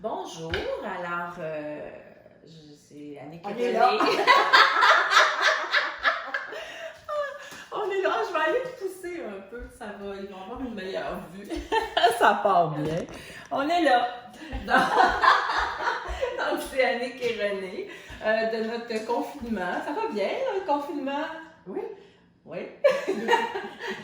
Bonjour, alors, c'est Annick On René. est là. On est là, je vais aller pousser un peu, ça va, ils vont avoir une meilleure vue. Ça part bien. On est là. Donc c'est Annick et René de notre confinement. Ça va bien, là, le confinement? Oui. Oui.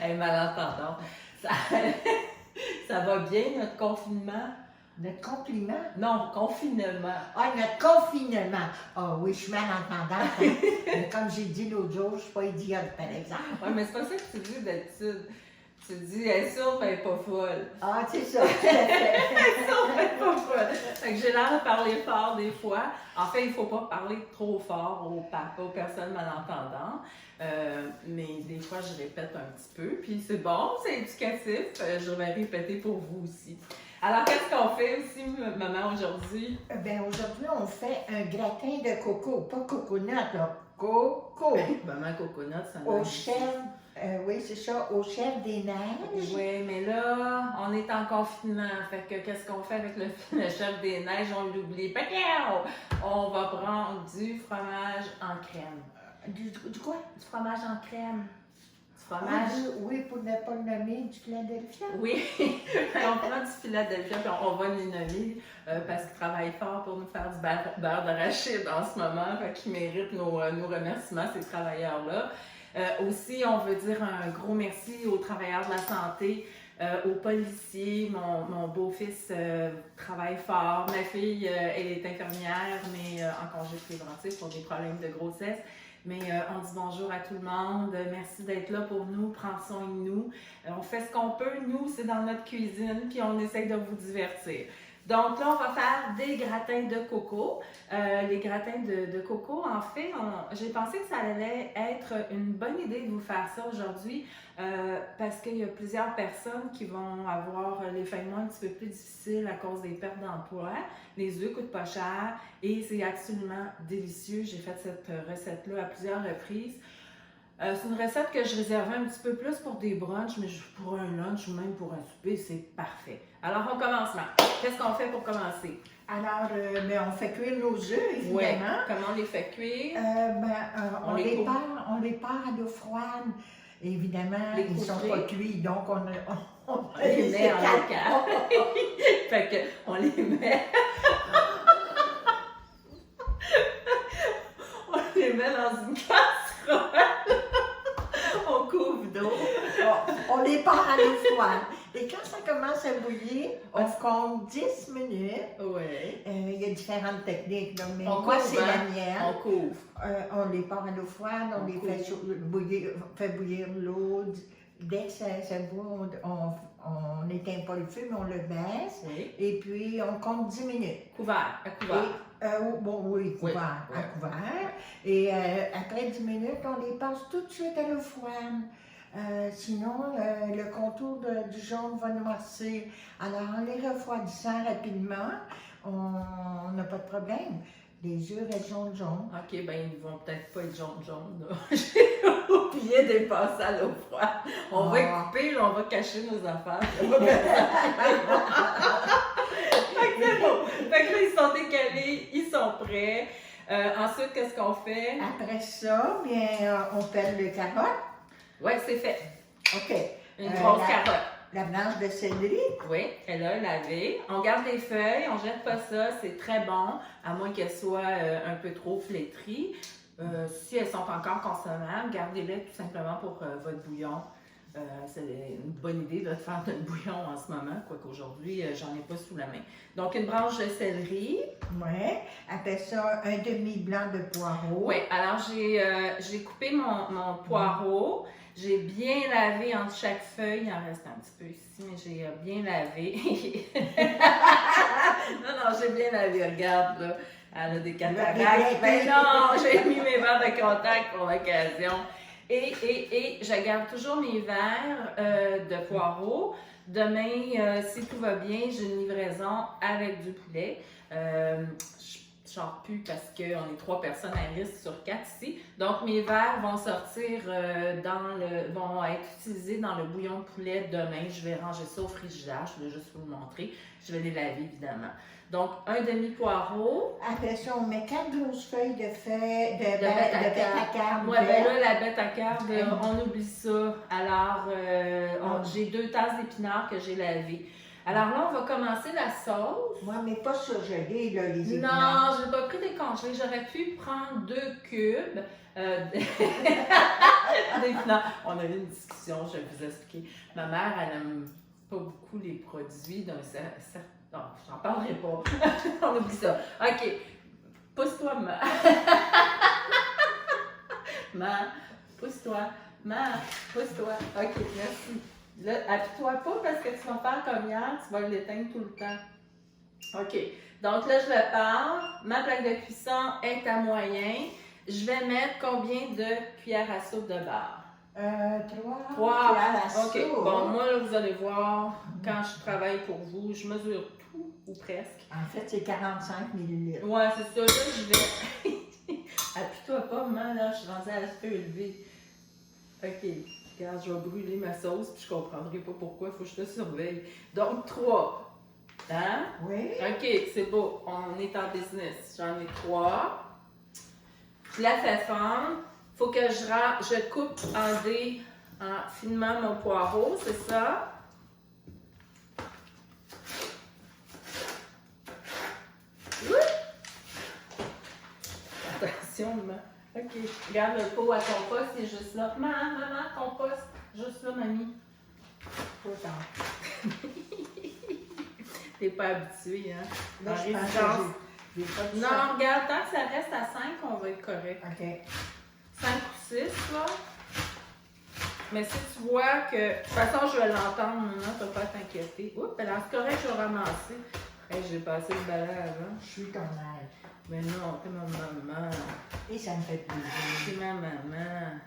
Elle est malentendante. Ça va bien, notre confinement? Notre compliment. Non, confinement. Ah, notre confinement. Ah oui, je suis malentendante. Mais comme j'ai dit l'autre jour, je ne suis pas idiote, par exemple. Oui, mais c'est pas ça que tu dis d'habitude. Tu dis, elle est sourde, mais elle n'est pas folle. Ah, c'est ça, tout à fait. Elle est sourde, mais elle n'est pas folle. Fait que j'ai l'air de parler fort des fois. En fait, il ne faut pas parler trop fort aux personnes malentendantes. Mais des fois, je répète un petit peu. Puis c'est bon, c'est éducatif. Je vais répéter pour vous aussi. Alors, qu'est-ce qu'on fait aussi, maman, aujourd'hui? Ben aujourd'hui, on fait un gratin de coco. Pas coconut, là. Coco. Maman coconut, ça Au chèvre. Oui, c'est ça, au chèvre des neiges. Oui, mais là, on est en confinement. Fait que qu'est-ce qu'on fait avec le chef des neiges? On l'oublie. On va prendre du fromage en crème. Du quoi? Du fromage en crème. Du Ah, fromage. oui, pour ne pas le nommer, du Philadelphia. Oui, on prend du Philadelphia puis on va les nommer parce qu'ils travaillent fort pour nous faire du beurre d'arachide en ce moment. Fait qu'ils méritent nos remerciements, ces travailleurs-là. Aussi, on veut dire un gros merci aux travailleurs de la santé, aux policiers. Mon beau-fils travaille fort. Ma fille, elle est infirmière, mais en congé préventif pour des problèmes de grossesse. Mais on dit bonjour à tout le monde. Merci d'être là pour nous, prendre soin de nous. On fait ce qu'on peut. Nous, c'est dans notre cuisine, puis on essaye de vous divertir. Donc là, on va faire des gratins de coco. Les gratins de coco, en fait, j'ai pensé que ça allait être une bonne idée de vous faire ça aujourd'hui parce qu'il y a plusieurs personnes qui vont avoir les fins de mois un petit peu plus difficiles à cause des pertes d'emploi. Les œufs coûtent pas cher et c'est absolument délicieux. J'ai fait cette recette-là à plusieurs reprises. C'est une recette que je réservais un petit peu plus pour des brunchs, mais pour un lunch ou même pour un souper, c'est parfait. Alors, on commence là. Qu'est-ce qu'on fait pour commencer? Alors, mais on fait cuire nos œufs, évidemment. Ouais. Comment on les fait cuire? On les part à l'eau froide. Évidemment, Les ils ne sont pas cuits, donc on les met en local. Fait que, on les met... on les met dans une casserole. On couvre d'eau. On les part à l'eau froide. Et quand ça commence à bouillir, on compte 10 minutes. Oui. Il y a différentes techniques, là, mais On moi, couvre, c'est hein? la mienne. On couvre. On les part à l'eau froide, on les fait bouillir l'eau. Dès que ça bout, on n'éteint pas le feu, mais on le baisse. Oui. Et puis, on compte 10 minutes. Couvert. À couvert. Oui, couvert, Oui. à couvert. Et après 10 minutes, on les passe tout de suite à l'eau froide. Sinon, le contour du jaune va noircir. Alors, en les refroidissant rapidement, on n'a pas de problème. Les œufs restent jaunes. OK, ben ils vont peut-être pas être jaunes, là. J'ai oublié de les passer à l'eau froide. On va les couper, là, on va cacher nos affaires. Fait que c'est beau. Fait que là, ils sont décalés, ils sont prêts. Ensuite, qu'est-ce qu'on fait? Après ça, bien, on pèle le carotte. Oui, c'est fait. OK. Une grosse carotte. La branche de céleri. Oui, elle a lavé. On garde les feuilles, on jette pas ça, c'est très bon, à moins qu'elles soient un peu trop flétries. Si elles sont encore consommables, gardez-les tout simplement pour votre bouillon. C'est une bonne idée de faire notre bouillon en ce moment, quoique aujourd'hui, j'en ai pas sous la main. Donc, une branche de céleri. Oui. Après ça, un demi-blanc de poireau. Oui, alors j'ai coupé mon poireau. J'ai bien lavé entre chaque feuille. Il en reste un petit peu ici, mais j'ai bien lavé. Non, j'ai bien lavé. Regarde, là. Elle a des cataractes. Ben non, j'ai mis mes verres de contact pour l'occasion. Et je garde toujours mes verres de poireaux. Demain, si tout va bien, j'ai une livraison avec du poulet. sors plus parce qu'on est 3 personnes à risque sur 4 ici. Donc, mes verres vont sortir vont être utilisés dans le bouillon de poulet demain. Je vais ranger ça au frigidaire. Je vais juste vous le montrer. Je vais les laver, évidemment. Donc, un demi-poireau. Après ça, on met 4 grosses feuilles de bête à carbe. Ouais, ben là, la bête à carbe, on oublie ça. Alors, j'ai 2 tasses d'épinards que j'ai lavées. Alors là, on va commencer la sauce. Moi, mais pas surgelé, là, les épinards. Non, j'ai pas pris des congelés. J'aurais pu prendre 2 cubes d'épinards. On a eu une discussion, je vais vous expliquer. Ma mère, elle aime pas beaucoup les produits d'un certain... Non, j'en parlerai pas. On oublie ça. OK. Pousse-toi, ma. Pousse-toi. Pousse-toi. OK, merci. Là, appuie-toi pas parce que tu vas faire comme hier, tu vas l'éteindre tout le temps. OK. Donc là, je le pars. Ma plaque de cuisson est à moyen. Je vais mettre combien de cuillères à soupe de beurre? 3 cuillères à soupe. OK. Bon, moi, là, vous allez voir, quand je travaille pour vous, je mesure tout, ou presque. En fait, c'est 45 millilitres. Ouais, c'est ça. Là, je vais... Appuie-toi pas, maman, là, je suis rendue à feu élevé. OK. Regarde, je vais brûler ma sauce, puis je comprendrai pas pourquoi, il faut que je te surveille. Donc, 3. Hein? Oui. OK, c'est beau. On est en business. J'en ai 3. Je la fais fondre. Il faut que je coupe en dés finement mon poireau, c'est ça? Oui. Attention, maman. OK. Regarde le pot à compost, c'est juste là. Maman, compost. Juste là, mamie. Pas tant. T'es pas habituée, hein? Là, En je pense résidence. que j'ai pas de Non, ça. regarde, tant que ça reste à 5, on va être correct. OK. 5 ou 6, là. Mais si tu vois que... De toute façon, je vais l'entendre, maintenant, tu vas pas t'inquiéter. Oups, alors c'est correct, je vais ramasser. Hey, j'ai passé le balai avant. Je suis ton mère. Mais non, t'es ma maman. Et ça me fait plaisir. T'es ma maman.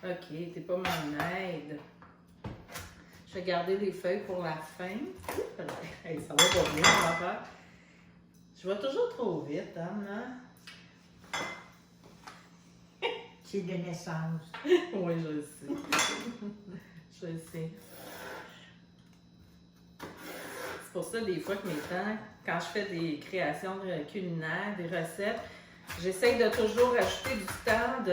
OK, t'es pas mon aide. Je vais garder les feuilles pour la fin. Hey, ça va pas bien, mon affaire. Je vais toujours trop vite, hein, maman? C'est de naissance. Oui, je le sais. Je le sais. C'est pour ça, des fois, que mes temps, quand je fais des créations culinaires, des recettes, j'essaye de toujours ajouter du temps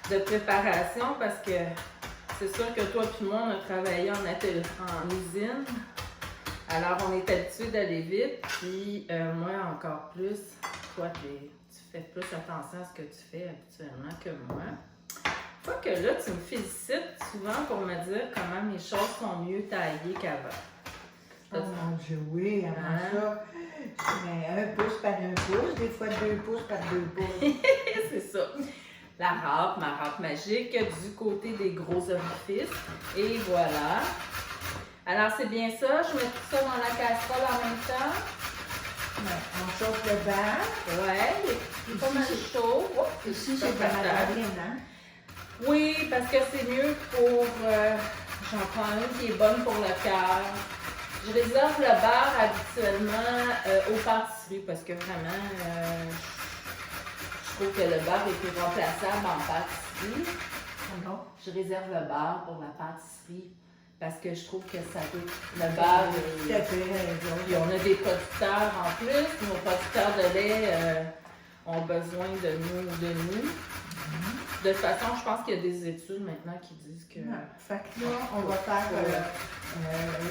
de préparation parce que c'est sûr que toi et moi, on a travaillé en usine. Alors, on est habitué d'aller vite. Puis, moi, encore plus, toi, tu fais plus attention à ce que tu fais habituellement que moi. Fois que là, tu me félicites souvent pour me dire comment mes choses sont mieux taillées qu'avant. Oh mon Dieu, oui, avant ça, je mets 1 pouce par 1 pouce, des fois 2 pouces par 2 pouces. C'est ça. La râpe, ma râpe magique du côté des gros orifices. Et voilà. Alors, c'est bien ça. Je mets tout ça dans la casserole en même temps. Ouais, on chauffe le beurre. Ouais, il est pas mal chaud. Ici, c'est de la margarine, hein? Oui, parce que c'est mieux pour... j'en prends une qui est bonne pour le cœur. Je réserve le beurre habituellement aux pâtisseries parce que vraiment, je trouve que le beurre est plus remplaçable en pâtisserie. Non. Je réserve le beurre pour la pâtisserie parce que je trouve que ça peut... Le beurre, Tout à fait. puis on a des producteurs en plus. Nos producteurs de lait ont besoin de nous. De toute façon, je pense qu'il y a des études maintenant qui disent que... Ouais. Fait que là, on va faire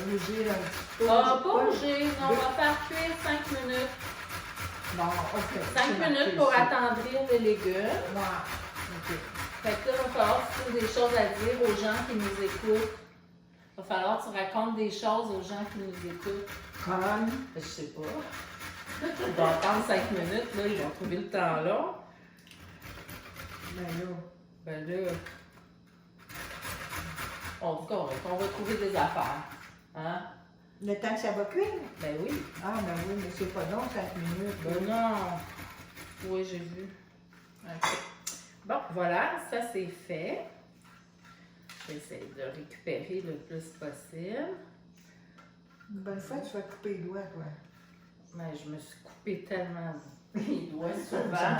rougir un petit peu. Ah, pas rougir, non, on va faire cuire 5 minutes. Bon, OK. 5 minutes pour attendrir les légumes. Ouais. OK. Fait que là, il va falloir que tu trouves des choses à dire aux gens qui nous écoutent. Il va falloir que tu racontes des choses aux gens qui nous écoutent. Comme. Je sais pas. Ils vont attendre 5 minutes, là, ils vont trouver le temps là. Ben là, on dit qu'on va trouver des affaires. Hein? Le temps que ça va cuire? Ben oui. Ah, ben oui, mais c'est pas long, 5 minutes. Ben non. Oui, j'ai vu. OK. Bon, voilà, ça c'est fait. Je vais essayer de récupérer le plus possible. Une bonne fois, tu vas couper les doigts, toi. Mais je me suis coupé tellement les doigts souvent.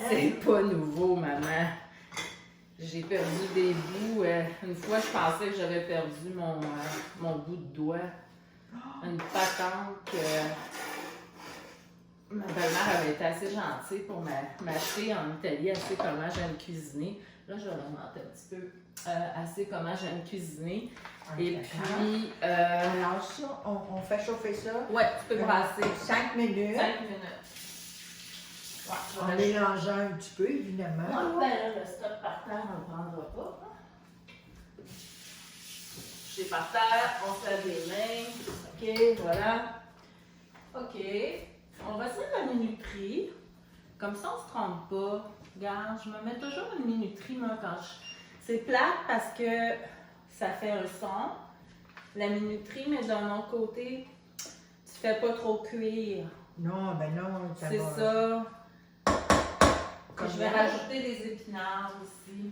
C'est pas nouveau, maman. J'ai perdu des bouts. Une fois, je pensais que j'avais perdu mon bout de doigt. Une patente que ma belle-mère avait été assez gentille pour m'acheter en Italie, elle sait comment j'aime cuisiner. Là, je vais remonter un petit peu. Elle sait comment j'aime cuisiner. Et puis. Alors, ça, on fait chauffer ça. Ouais, tu peux brasser. 5 minutes. 5 minutes. Ouais, En mélangeant un petit peu, évidemment. Ouais, ben là, le stock par terre, on ne le prendra pas. C'est par terre, on se lave les mains. OK, voilà. OK. On va se mettre la minuterie. Comme ça, on ne se trompe pas. Regarde, je me mets toujours une minuterie, moi, quand je... C'est plate parce que ça fait un son. La minuterie, mais d'un autre côté, tu fais pas trop cuire. Non, ben non, ça C'est va. ça. Je vais rajouter des épinards aussi.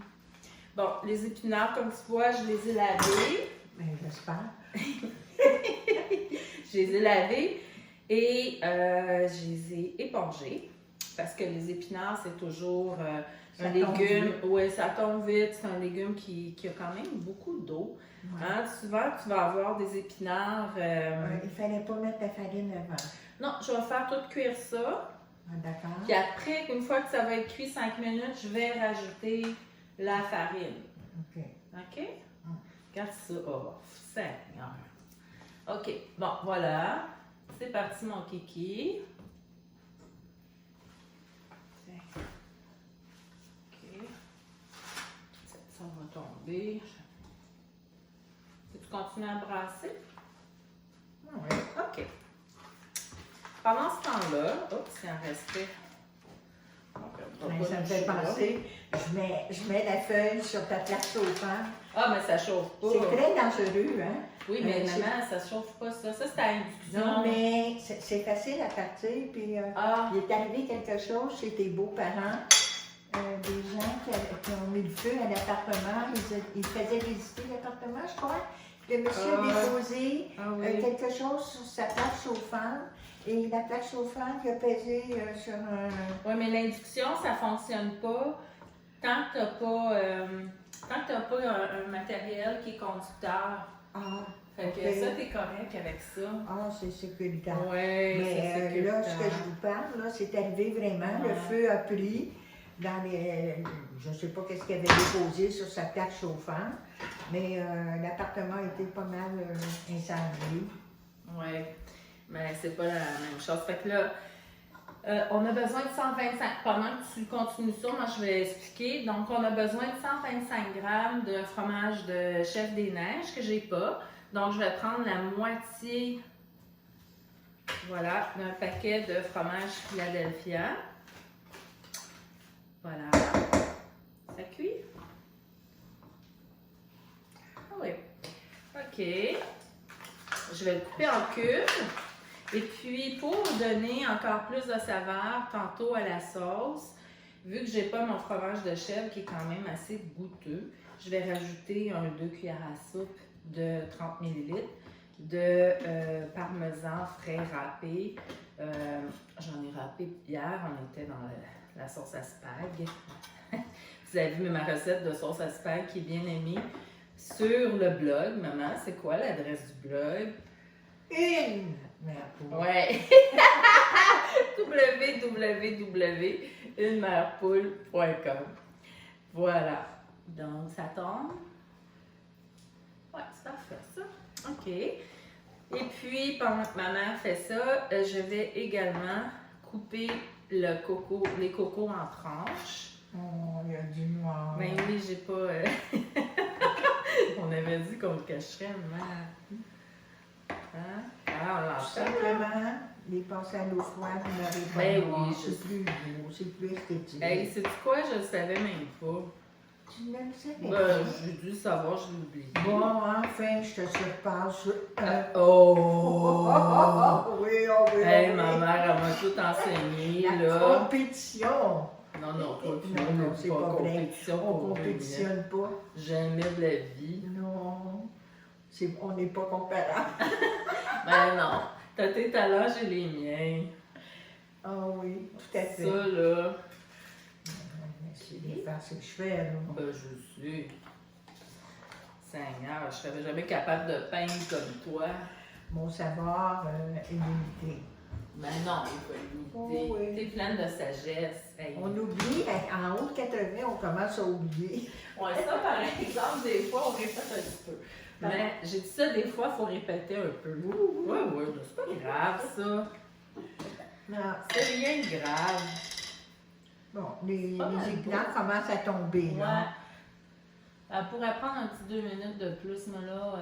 Bon, les épinards, comme tu vois, je les ai lavés. Ben, j'espère. Je les ai lavés et je les ai épongés. Parce que les épinards, c'est toujours un légume. Oui, ça tombe vite. C'est un légume qui a quand même beaucoup d'eau. Ouais. Hein, souvent, tu vas avoir des épinards. Il fallait pas mettre la farine avant. Non, je vais faire tout cuire ça. Ah, d'accord. Puis après, une fois que ça va être cuit 5 minutes, je vais rajouter la farine. OK. OK? Regarde ça. Oh, Seigneur. OK. Bon, voilà. C'est parti, mon kiki. Tiens. OK. Ça va tomber. Tu continues à brasser? Oui. OK. Pendant ce temps-là, oups, il en restait. Ben, ça me fait penser, je mets la feuille sur ta plaque chauffante. Ah, mais ça chauffe pas. C'est très dangereux, hein? Oui, mais maman, ça chauffe pas ça. Ça, c'est à induction. Non, mais c'est facile à partir. Puis, Ah, il est arrivé quelque chose chez tes beaux-parents. Des gens qui ont mis le feu à l'appartement. Ils faisaient visiter l'appartement, je crois. Le monsieur a déposé oui. quelque chose sur sa plaque chauffante. Et la plaque chauffante, il a pesé sur un... Oui, mais l'induction, ça ne fonctionne pas tant que tu n'as pas un matériel qui est conducteur. Ah, Fait que ok. ça, tu es correct avec ça. Ah, c'est sécuritaire. Oui, Mais c'est sécuritaire. là, ce que je vous parle, là, c'est arrivé vraiment. Le feu a pris dans les... Je ne sais pas qu'est-ce qu'il avait déposé sur sa plaque chauffante, mais l'appartement était pas mal incendié. Oui, mais c'est pas la même chose. Fait que là, on a besoin de 125. Pendant que tu continues ça, moi je vais expliquer. Donc, on a besoin de 125 grammes de fromage de Chef des Neiges que j'ai pas. Donc, je vais prendre la moitié, voilà, d'un paquet de fromage Philadelphia. Voilà. Ça cuit? Ah oui. OK. Je vais le couper en cubes. Et puis, pour donner encore plus de saveur tantôt à la sauce, vu que j'ai pas mon fromage de chèvre qui est quand même assez goûteux, je vais rajouter 2 cuillères à soupe de 30 ml de parmesan frais râpé. J'en ai râpé hier, on était dans la sauce à spag. Vous avez vu ma recette de sauce à spag qui est bien aimée sur le blog. Maman, c'est quoi l'adresse du blog? Ouais. www.unemerepoule.com. Voilà. Donc, ça tombe. Ouais, c'est parfait, ça. OK. Et puis, pendant que ma mère fait ça, je vais également couper les cocos en tranches. Oh, il y a du noir. Ben oui, j'ai pas... On avait dit qu'on le cacherait, maman. Hein? Ah, on Tout l'entend. simplement, les passer à l'eau froide, vous n'avez pas Ben noir. oui, C'est plus beau, c'est plus esthétique. Hey, sais-tu quoi? Je le savais même pas. Tu ne le savais Ben, pas. j'ai dû le savoir, je l'ai oublié. Bon, enfin, je te surpasse. Oui, oh oui, Hey, oh, ma oui. mère, elle m'a tout enseigné, La là. compétition. Non, non, pas Non, c'est pas vrai. compétition On pour compétitionne pas. Jamais de la vie. Non, on n'est pas comparable. Ben non, t'as tes talents, j'ai les miens. Ah oui, tout à fait. Ça, là, C'est de faire ce que je fais, là. ben je sais. Seigneur, je serais jamais capable de peindre comme toi. Mon savoir est limité. Ben non, il faut limiter. Oh oui. T'es pleine de sagesse. Hey. On oublie, en haut de 80, on commence à oublier. Ouais, ça, par exemple, des fois, on répète un petit peu. Mais j'ai dit ça, des fois, il faut répéter un peu. Ouais, ouais, c'est pas grave, ça. Non. C'est rien de grave. Bon, les Pas mal éclats commencent à tomber, Ouais. là. Elle pourrait prendre un petit 2 minutes de plus, mais là,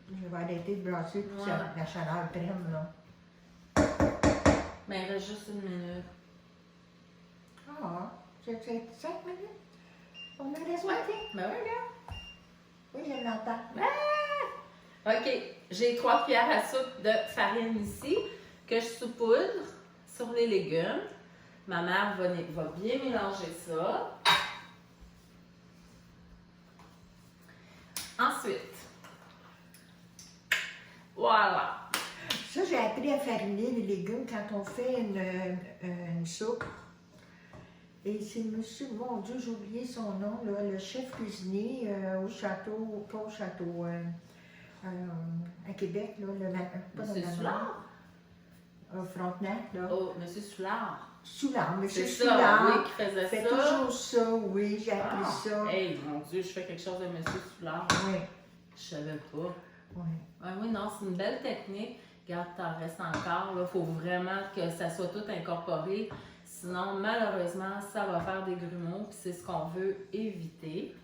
Je vais arrêter de brasser pour que Ouais. la chaleur prenne, là. il reste juste 1 minute. Ah, c'est 5 minutes? On a Ouais. respecté? Ben oui, regarde. Oui, je l'entends. OK, j'ai 3 cuillères à soupe de farine ici que je saupoudre sur les légumes. Ma mère va bien mélanger ça. Ensuite, voilà. Ça, j'ai appris à fariner les légumes quand on fait une soupe. Et c'est monsieur, mon Dieu, j'ai oublié son nom, là, le chef cuisinier au château, pas au château, à Québec, là, pas Monsieur dans Soulard? Frontenac, là. Oh, Monsieur Soulard. Soulard, monsieur C'est ça, Soulard. oui, qui faisait Fait ça. toujours ça, oui, j'ai appris Ah, ça. hey, mon Dieu, je fais quelque chose de Monsieur Soulard. Oui, Je savais pas. oui. Ah oui, non, c'est une belle technique. Regarde, t'en restes encore. Il faut vraiment que ça soit tout incorporé. Sinon, malheureusement, ça va faire des grumeaux. Puis c'est ce qu'on veut éviter.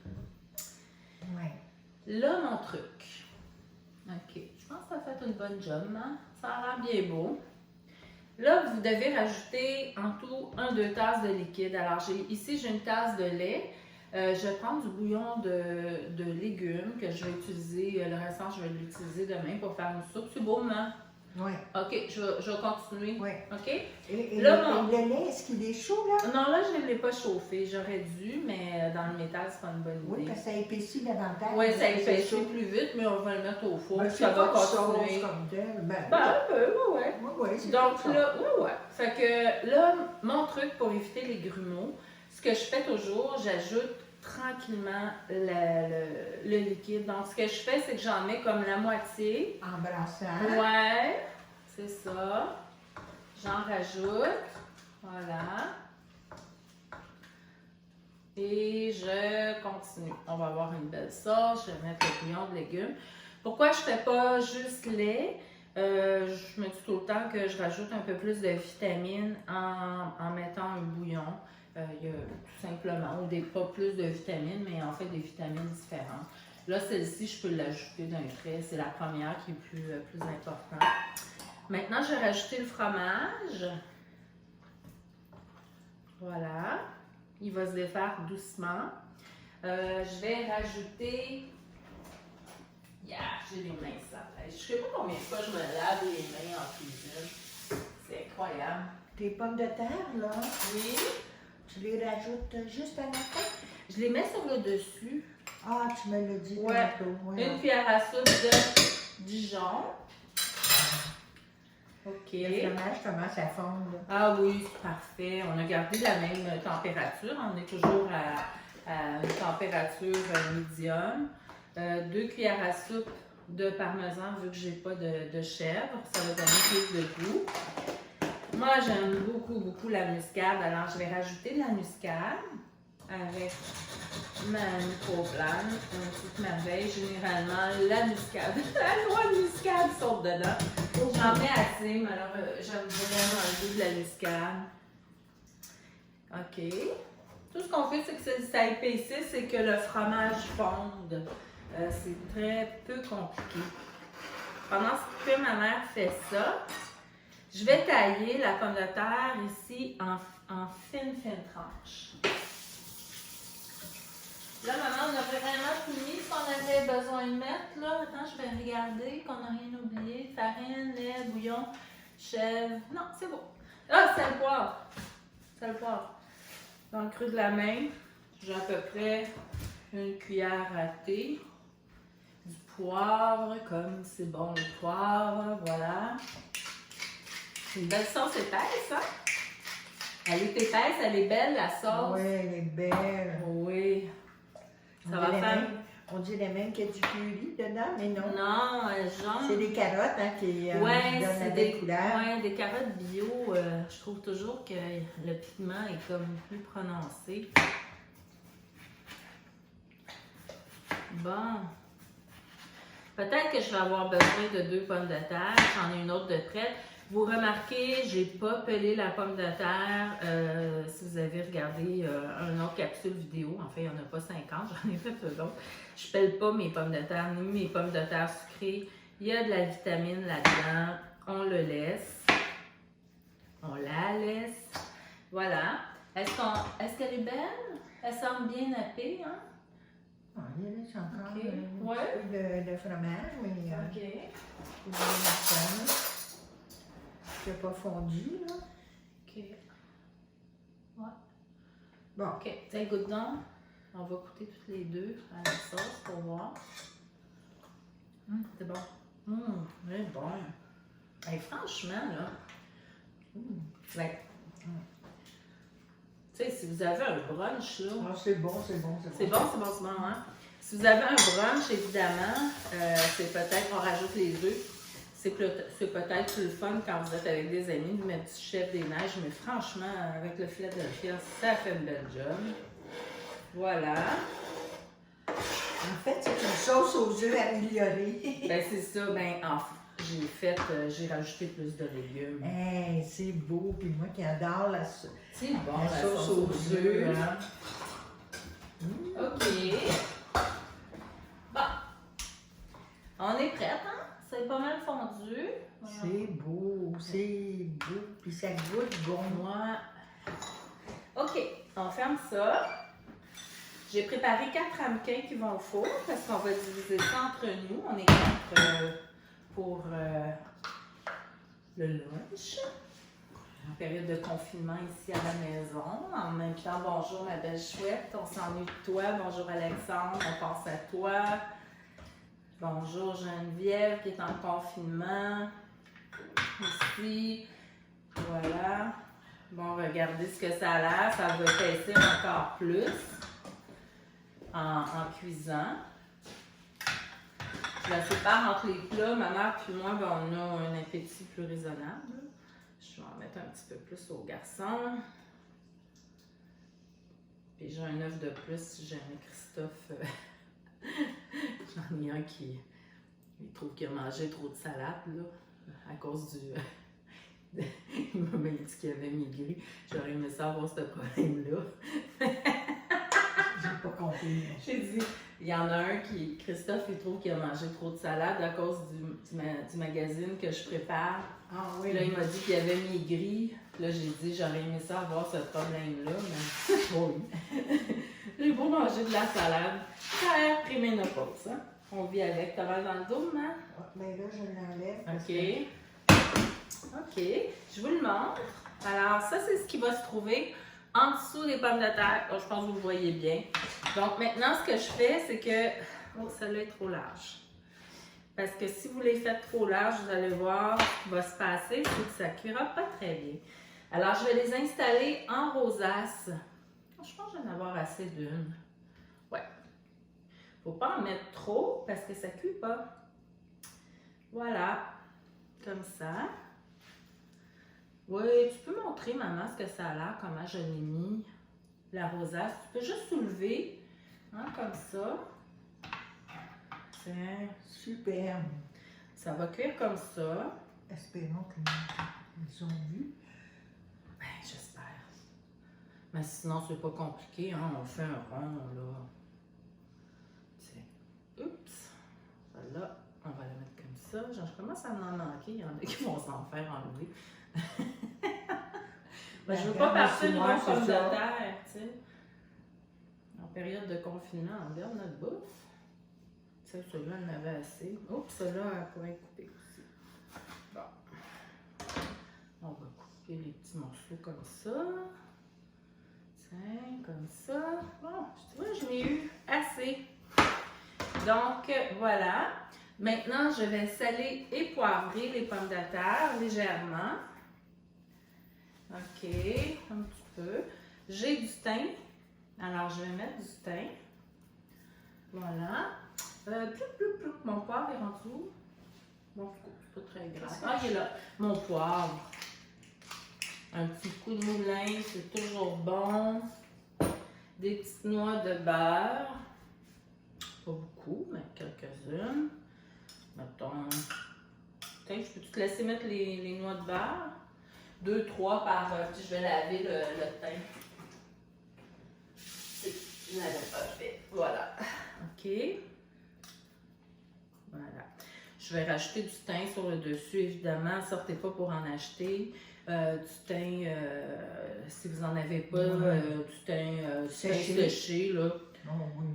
Oui. Là, mon truc. OK. Je pense que ça a fait une bonne job, hein? Ça a l'air bien beau. Là, vous devez rajouter en tout 1-2 tasses de liquide. Alors, ici, j'ai une tasse de lait. Je vais prendre du bouillon de légumes que je vais utiliser. Le restant, je vais l'utiliser demain pour faire une soupe. C'est beau, maman? Oui. OK, je vais continuer. Oui. OK? Et Là, mon- le lait, est-ce qu'il est chaud, là? Non, là, je ne l'ai pas chauffé. J'aurais dû, mais dans le métal, c'est pas une bonne Oui, idée. parce que ça épaissit davantage. Oui, ça C'est épaissit chaud. plus vite, mais on va le mettre au four. Ben, puis c'est ça va pas de sauce continuer. comme tel. Ben, Ben, un peu, oui. oui, oui, c'est Donc comme ça. là, ouais. Fait que là, mon truc pour éviter les grumeaux, ce que je fais toujours, j'ajoute tranquillement le liquide. Donc, ce que je fais, c'est que j'en mets comme la moitié. En brassant. Ouais, c'est ça. J'en rajoute. Voilà. Et je continue. On va avoir une belle sauce. Je vais mettre le bouillon de légumes. Pourquoi je ne fais pas juste lait? Je me dis tout le temps que je rajoute un peu plus de vitamines en mettant un bouillon. Il y a tout simplement, pas plus de vitamines, mais en fait des vitamines différentes. Là, celle-ci, je peux l'ajouter d'un trait. C'est la première qui est plus importante. Maintenant, je vais rajouter le fromage. Voilà. Il va se défaire doucement. Je vais rajouter... Yeah, j'ai les mains sales. Je sais pas combien de fois je me lave les mains en cuisine. C'est incroyable. Tes pommes de terre, là, Oui. tu les rajoutes juste à la fin? Je les mets sur le dessus. Ah, tu me l'as dit Ouais. tantôt. Ouais. Une cuillère à soupe de Dijon. OK. Le fromage commence à fondre. Ah oui, c'est parfait. On a gardé la même température. On est toujours à une température médium. 2 cuillères à soupe de parmesan, vu que j'ai pas de chèvre. Ça va donner plus de goût. Moi, j'aime beaucoup la muscade. Alors, je vais rajouter de la muscade avec ma microplane. Une petite merveille. Généralement, la muscade. La noix de muscade saute dedans. J'en mets assez, mais alors j'aime vraiment le goût de la muscade. OK. Tout ce qu'on fait, c'est que ça épaississe et que le fromage fonde. C'est très peu compliqué. Pendant que ma mère fait ça, je vais tailler la pomme de terre ici en fines tranches. Là, maman, on a vraiment fini ce qu'on avait besoin de mettre. Là, attends, je vais regarder qu'on n'a rien oublié. Farine, lait, bouillon, chèvre. Non, c'est bon. Ah, c'est le poivre. C'est le poivre. Dans le creux de la main, j'ai à peu près une cuillère à thé. du poivre, comme c'est bon le poivre, voilà. C'est une belle sauce épaisse, hein? Elle est épaisse, elle est belle, la sauce. Oui, elle est belle. Oui. Ça On va dirait faire... même- On dirait même qu'il y a du curry dedans, mais non. Non, jaune. C'est des carottes hein, qui Ouais, donnent la c'est belle couleur. ouais, des carottes bio. Je trouve toujours que le pigment est comme plus prononcé. Bon. Peut-être que je vais avoir besoin de 2 pommes de terre. J'en ai une autre de prête. Vous remarquez, j'ai pas pelé la pomme de terre. Si vous avez regardé une autre capsule vidéo, en fait, il n'y en a pas 50, j'en ai fait peu d'autres. Je pèle pas mes pommes de terre, ni mes pommes de terre sucrées. Il y a de la vitamine là-dedans. On le laisse. On la laisse. Voilà. Est-ce qu'elle est belle? Elle semble bien nappée, hein? Ah, il y a juste encore Ok. un Ouais. petit peu de fromage, mais OK. c'est bien matin. C'est pas fondu, là. OK. Ouais. Bon, OK. Tiens, goûte donc. On va goûter toutes les deux à la sauce pour voir. C'est bon. C'est bon. Hey, franchement, là. Ben, tu sais, si vous avez un brunch, là. ah, c'est bon, c'est bon, c'est bon. C'est bon, c'est bon, c'est bon, hein? Si vous avez un brunch, évidemment, c'est peut-être, on rajoute les œufs. C'est peut-être plus le fun quand vous êtes avec des amis de mettre du chef des neiges, mais franchement, avec le Philadelphia, ça fait une belle job. Voilà. En fait, c'est une sauce aux œufs améliorée. Ben c'est ça, j'ai rajouté plus de légumes. Hey, c'est beau, puis moi qui adore la sauce. C'est bon, La la sauce sauce aux aux œufs. œufs. Hein? OK. Bon. On est prête, hein? C'est pas mal fondu. Voilà. C'est beau, puis ça goûte bon. Moi. OK, on ferme ça. J'ai préparé 4 ramequins qui vont au four parce qu'on va diviser ça entre nous. On est 4 pour le lunch. En période de confinement ici à la maison. En même temps, bonjour ma belle chouette. On s'ennuie de toi. Bonjour Alexandre, on pense à toi. Bonjour Geneviève qui est en confinement. Ici. Voilà. Bon, regardez ce que ça a l'air. Ça va épaissir encore plus en cuisant. Je la sépare entre les plats. Ma mère puis moi, ben, on a un appétit plus raisonnable. Je vais en mettre un petit peu plus au garçon. Puis j'ai un œuf de plus si jamais Christophe... J'en ai un qui il trouve qu'il a mangé trop de salade, là, à cause du... il m'a même dit qu'il avait maigri. J'aurais aimé ça avoir ce problème-là. J'ai pas compris. J'ai dit, il y en a un qui, Christophe, il trouve qu'il a mangé trop de salade à cause du magazine que je prépare. Ah oui. Là, il m'a dit qu'il avait maigri. Là, j'ai dit, j'aurais aimé ça avoir ce problème-là, mais oui. J'ai beau manger de la salade. Ça a préménopause, hein? On vit avec. T'as mal dans le dos, maman? Ben là, je l'enlève. parce OK. OK. Je vous le montre. Alors, ça, c'est ce qui va se trouver en dessous des pommes de terre. Oh, je pense que vous le voyez bien. Donc, maintenant, ce que je fais, c'est que... Oh, celle-là est trop large. Parce que si vous les faites trop large, vous allez voir ce qui va se passer, c'est que ça ne cuira pas très bien. Alors, je vais les installer en rosace. Je pense que je vais en avoir assez d'une. Ouais. Faut pas en mettre trop parce que ça ne cuit pas. Voilà. Comme ça. Oui, tu peux montrer, maman, ce que ça a l'air, comment je l'ai mis, la rosace. Tu peux juste soulever, hein, comme ça. Tiens. Superbe. Ça va cuire comme ça. Espérons qu'ils ont vu. Ben, j'espère. Mais sinon, c'est pas compliqué, hein. On fait un rond, là. Tiens. Oups. Voilà. On va la mettre comme ça. Genre, je commence à en manquer. Il y en a qui vont s'en faire enlever. Ben, je veux pas partir de nos pommes de terre, tu sais. En période de confinement, on garde notre bouffe. Tu sais, celui-là, on en avait assez. Oups, celui-là, elle pourrait être coupée aussi. Bon. On va couper les petits morceaux comme ça. Tiens, comme ça. Bon, tu vois, je n'ai eu assez. Donc, voilà. Maintenant, je vais saler et poivrer les pommes de terre légèrement. OK, un petit peu. J'ai du thym. Alors, je vais mettre du thym. Voilà. Mon poivre est rendu où? Bon, c'est pas très grave. Ah, il est là. Mon poivre. Un petit coup de moulin, c'est toujours bon. Des petites noix de beurre. Pas beaucoup, mais quelques-unes. Mettons. Peut-être, je peux te laisser mettre les noix de beurre? 2, 3 par. Puis je vais laver le thym. Je l'avais pas fait. Voilà. OK. Voilà. Je vais rajouter du thym sur le dessus, évidemment. Sortez pas pour en acheter. Du thym, si vous n'en avez pas, du thym séché, là. Oh, oui.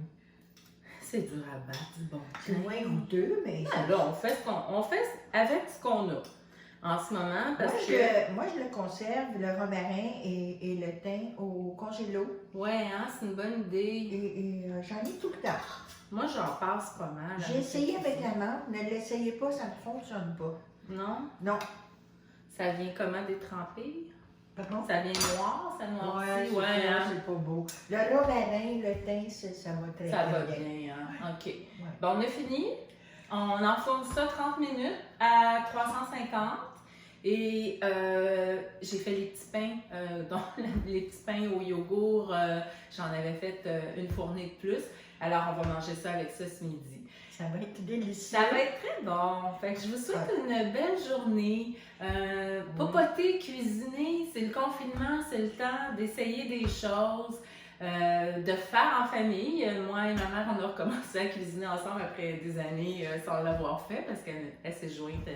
C'est dur à battre, du bon C'est thym. moins goûteux, mais... Ah, là, on fait avec ce qu'on a en ce moment. Parce moi, je le conserve, le romarin et le thym au congélo. Ouais, hein, c'est une bonne idée. Et j'en ai tout le temps. Moi, j'en passe pas mal. J'ai essayé avec la menthe, ne l'essayez pas, ça ne fonctionne pas. Non? Non. Ça vient comment détrempé? Pardon? Ça vient noir, ça noircit? Ouais, hein? c'est pas beau. Le romarin, le thym, ça va très Ça va bien. bien, hein? OK. Ouais. Bon, on a fini. On enfourne ça 30 minutes à 350. Et j'ai fait les petits pains, donc les petits pains au yogourt, j'en avais fait une fournée de plus. Alors, on va manger ça avec ça ce midi. Ça va être délicieux. Ça va être très bon. Fait que je vous souhaite une belle journée. Papoter, cuisiner, c'est le confinement, c'est le temps d'essayer des choses, de faire en famille. Moi et ma mère, on a recommencé à cuisiner ensemble après des années sans l'avoir fait parce qu'elle s'est jointe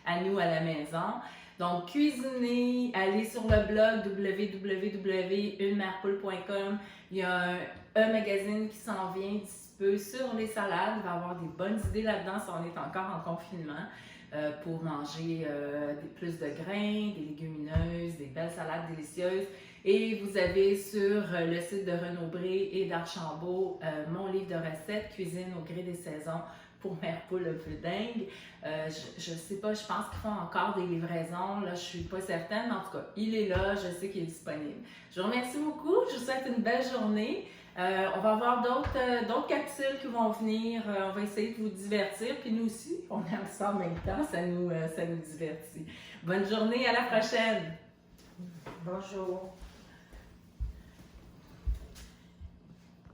à nous à la maison. Donc, cuisiner, allez sur le blog www.unemerpoule.com. Il y a un magazine qui s'en vient d'ici peu sur les salades. Il va y avoir des bonnes idées là-dedans si on est encore en confinement pour manger plus de grains, des légumineuses, des belles salades délicieuses. Et vous avez sur le site de Renaud Bré et d'Archambault mon livre de recettes, Cuisine au gré des saisons pour Mère Poule un peu dingue. Je sais pas, je pense qu'ils font encore des livraisons, là je suis pas certaine, mais en tout cas, il est là, je sais qu'il est disponible. Je vous remercie beaucoup, je vous souhaite une belle journée. On va avoir d'autres capsules qui vont venir, on va essayer de vous divertir, puis nous aussi, on aime ça en même temps, ça nous divertit. Bonne journée, à la prochaine! Bonjour.